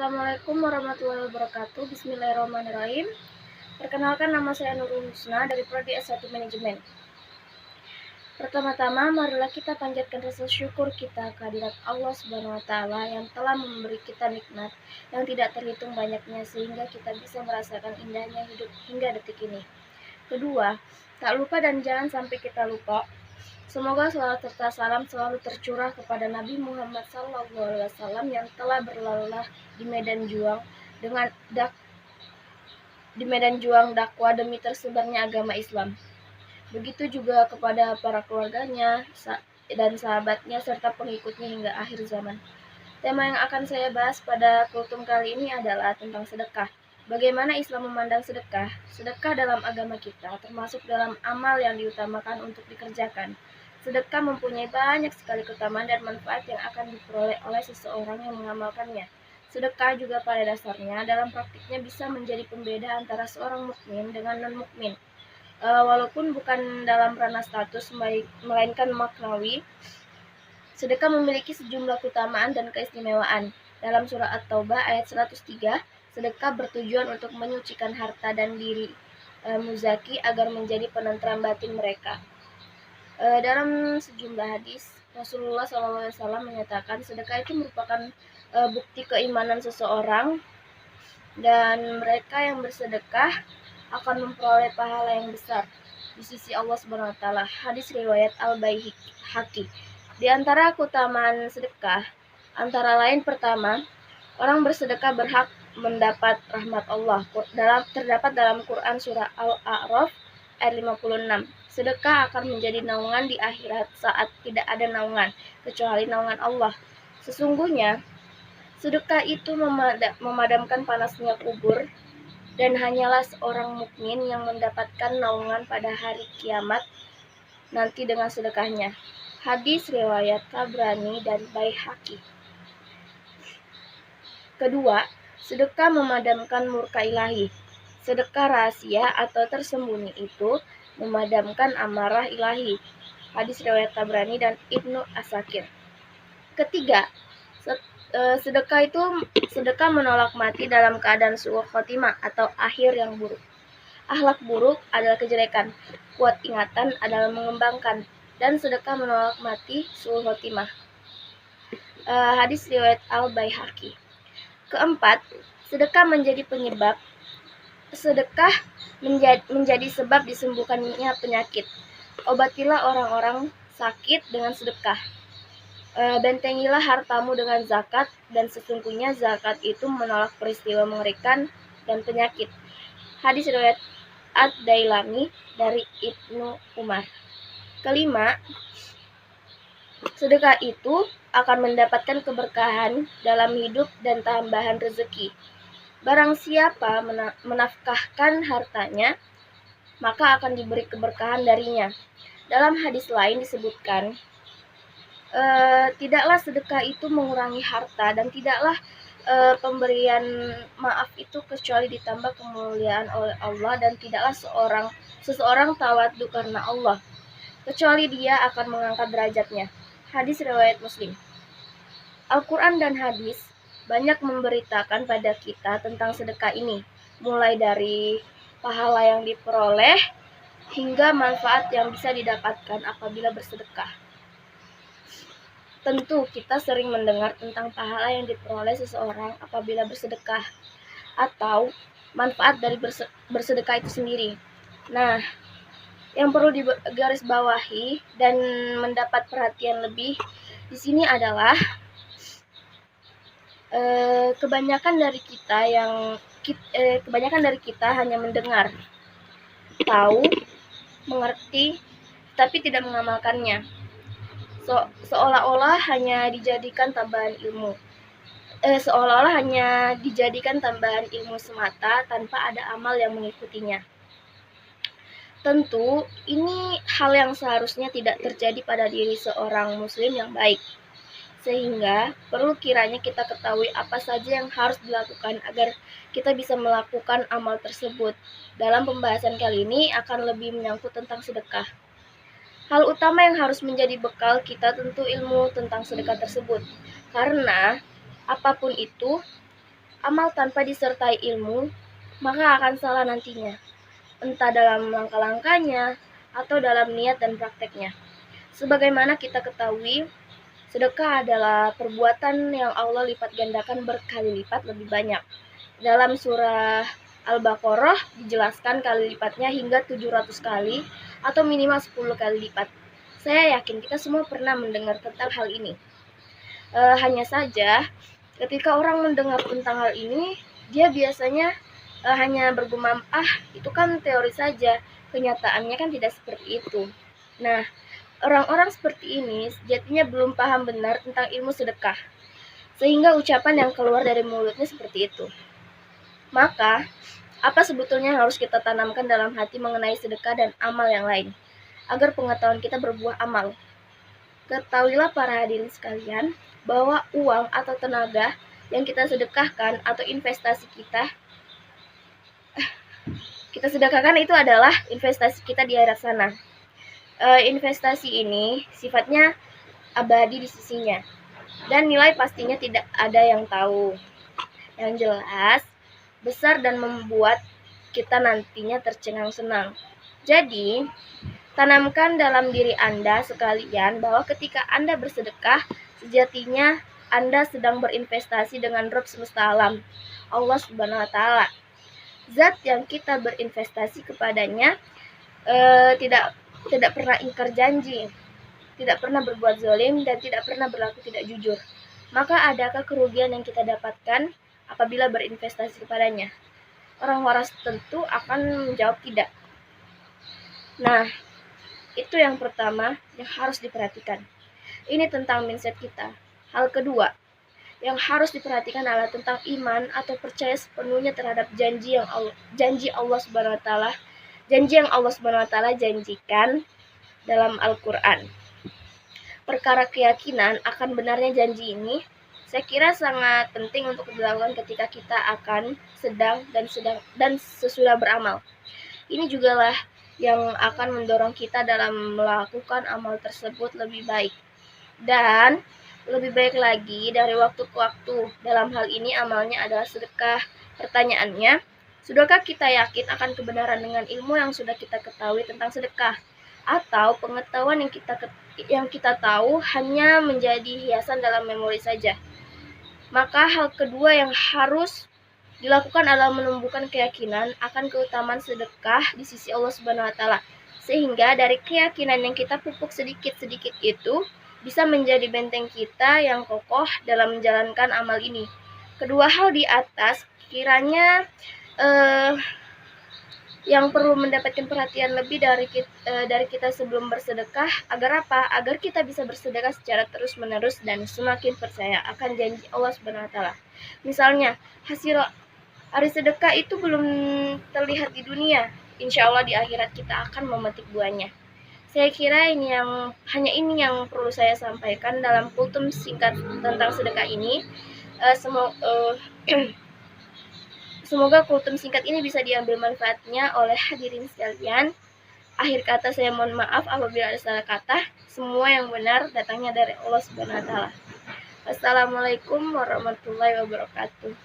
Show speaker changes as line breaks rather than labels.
Assalamualaikum warahmatullahi wabarakatuh. Bismillahirrahmanirrahim. Perkenalkan, nama saya Nurul Husna dari Prodi S1 Manajemen. Pertama-tama, marilah kita panjatkan rasa syukur kita kehadirat Allah Subhanahu wa Ta'ala yang telah memberi kita nikmat yang tidak terhitung banyaknya sehingga kita bisa merasakan indahnya hidup hingga detik ini. Kedua, tak lupa dan jangan sampai kita lupa, semoga salawat serta salam selalu tercurah kepada Nabi Muhammad SAW yang telah berlalah di medan juang dakwah demi tersebarnya agama Islam. Begitu juga kepada para keluarganya dan sahabatnya serta pengikutnya hingga akhir zaman. Tema yang akan saya bahas pada kultum kali ini adalah tentang sedekah. Bagaimana Islam memandang sedekah? Sedekah dalam agama kita termasuk dalam amal yang diutamakan untuk dikerjakan. Sedekah mempunyai banyak sekali keutamaan dan manfaat yang akan diperoleh oleh seseorang yang mengamalkannya. Sedekah juga pada dasarnya dalam praktiknya bisa menjadi pembeda antara seorang mukmin dengan non-mukmin. Walaupun bukan dalam ranah status melainkan maknawi, sedekah memiliki sejumlah keutamaan dan keistimewaan. Dalam surah At-Taubah ayat 103, sedekah bertujuan untuk menyucikan harta dan diri muzaki agar menjadi penentram batin mereka. Dalam sejumlah hadis, Rasulullah SAW menyatakan sedekah itu merupakan bukti keimanan seseorang dan mereka yang bersedekah akan memperoleh pahala yang besar di sisi Allah Subhanahu wa Ta'ala. Hadis riwayat Al-Baihaqi. Di antara keutamaan sedekah antara lain, pertama, orang bersedekah berhak mendapat rahmat Allah. Terdapat dalam Quran surah Al-A'raf ayat 56. Sedekah akan menjadi naungan di akhirat saat tidak ada naungan kecuali naungan Allah. Sesungguhnya sedekah itu memadamkan panasnya kubur dan hanyalah seorang mukmin yang mendapatkan naungan pada hari kiamat nanti dengan sedekahnya. Hadis riwayat Tabrani dan Baihaqi. Kedua, sedekah memadamkan murka ilahi. Sedekah rahasia atau tersembunyi itu memadamkan amarah ilahi. Hadis riwayat Tabrani dan Ibnu Asakir. Ketiga, sedekah menolak mati dalam keadaan su'ul khotimah atau akhir yang buruk. Akhlak buruk adalah kejelekan, kuat ingatan adalah mengembangkan, dan sedekah menolak mati su'ul khotimah. Hadis riwayat Al-Baihaqi. Keempat, sedekah menjadi sebab disembuhkannya penyakit. Obatilah orang-orang sakit dengan sedekah. Bentengilah hartamu dengan zakat, dan sesungguhnya zakat itu menolak peristiwa mengerikan dan penyakit. Hadis riwayat Ad-Dailami dari Ibnu Umar. Kelima, sedekah itu akan mendapatkan keberkahan dalam hidup dan tambahan rezeki. Barang siapa menafkahkan hartanya, maka akan diberi keberkahan darinya. Dalam hadis lain disebutkan, tidaklah sedekah itu mengurangi harta dan tidaklah pemberian maaf itu kecuali ditambah kemuliaan oleh Allah, dan tidaklah seseorang tawadhu karena Allah kecuali dia akan mengangkat derajatnya. Hadis riwayat Muslim. Al-Quran dan hadis banyak memberitakan pada kita tentang sedekah ini, mulai dari pahala yang diperoleh hingga manfaat yang bisa didapatkan apabila bersedekah. Tentu kita sering mendengar tentang pahala yang diperoleh seseorang apabila bersedekah atau manfaat dari bersedekah itu sendiri. Nah, yang perlu digarisbawahi dan mendapat perhatian lebih di sini adalah kebanyakan dari kita hanya mendengar, tahu, mengerti, tapi tidak mengamalkannya. Seolah-olah hanya dijadikan tambahan ilmu semata tanpa ada amal yang mengikutinya. Tentu ini hal yang seharusnya tidak terjadi pada diri seorang muslim yang baik, sehingga perlu kiranya kita ketahui apa saja yang harus dilakukan agar kita bisa melakukan amal tersebut. Dalam pembahasan kali ini akan lebih menyangkut tentang sedekah. Hal utama yang harus menjadi bekal kita tentu ilmu tentang sedekah tersebut, karena apapun itu, Amal tanpa disertai ilmu, maka akan salah nantinya, entah dalam langkah-langkahnya atau dalam niat dan prakteknya. Sebagaimana kita ketahui, sedekah adalah perbuatan yang Allah lipat gandakan berkali lipat lebih banyak. Dalam surah Al-Baqarah dijelaskan kali lipatnya hingga 700 kali atau minimal 10 kali lipat. Saya yakin kita semua pernah mendengar tentang hal ini. Hanya saja ketika orang mendengar tentang hal ini, dia biasanya hanya bergumam, itu kan teori saja, kenyataannya kan tidak seperti itu. Nah, orang-orang seperti ini sejatinya belum paham benar tentang ilmu sedekah, sehingga ucapan yang keluar dari mulutnya seperti itu. Maka, apa sebetulnya yang harus kita tanamkan dalam hati mengenai sedekah dan amal yang lain, agar pengetahuan kita berbuah amal? Ketahuilah para hadirin sekalian, bahwa uang atau tenaga yang kita sedekahkan atau investasi kita sedekahkan itu adalah investasi kita di akhirat sana. Investasi ini sifatnya abadi di sisinya, dan nilai pastinya tidak ada yang tahu. Yang jelas, besar dan membuat kita nantinya tercengang-senang. Jadi, tanamkan dalam diri Anda sekalian bahwa ketika Anda bersedekah, sejatinya Anda sedang berinvestasi dengan Rabb semesta alam, Allah Subhanahu wa Ta'ala. Zat yang kita berinvestasi kepadanya tidak pernah ingkar janji, tidak pernah berbuat zalim, dan tidak pernah berlaku tidak jujur. Maka adakah kerugian yang kita dapatkan apabila berinvestasi kepadanya? Orang waras tentu akan menjawab tidak. Nah, itu yang pertama yang harus diperhatikan. Ini tentang mindset kita. Hal kedua yang harus diperhatikan adalah tentang iman atau percaya sepenuhnya terhadap janji yang Allah Subhanahu wa Ta'ala janjikan dalam Al-Qur'an. Perkara keyakinan akan benarnya janji ini saya kira sangat penting untuk dilakukan ketika kita akan sedang dan sesudah beramal. Ini jugalah yang akan mendorong kita dalam melakukan amal tersebut lebih baik dan lebih baik lagi dari waktu ke waktu. Dalam hal ini amalnya adalah sedekah. Pertanyaannya, sudahkah kita yakin akan kebenaran dengan ilmu yang sudah kita ketahui tentang sedekah? Atau pengetahuan yang kita tahu hanya menjadi hiasan dalam memori saja? Maka hal kedua yang harus dilakukan adalah menumbuhkan keyakinan akan keutamaan sedekah di sisi Allah Subhanahu wa Ta'ala, sehingga dari keyakinan yang kita pupuk sedikit-sedikit itu bisa menjadi benteng kita yang kokoh dalam menjalankan amal ini. Kedua hal di atas kiranya yang perlu mendapatkan perhatian lebih dari kita sebelum bersedekah. Agar apa? Agar kita bisa bersedekah secara terus-menerus dan semakin percaya akan janji Allah Subhanahu wa Ta'ala. Misalnya, hasil hari sedekah itu belum terlihat di dunia, insya Allah di akhirat kita akan memetik buahnya. Saya kira hanya ini yang perlu saya sampaikan dalam kultum singkat tentang sedekah ini. Semoga kultum singkat ini bisa diambil manfaatnya oleh hadirin sekalian. Akhir kata saya mohon maaf apabila ada salah kata. Semua yang benar datangnya dari Allah Subhanahu wa Ta'ala. Wassalamualaikum warahmatullahi wabarakatuh.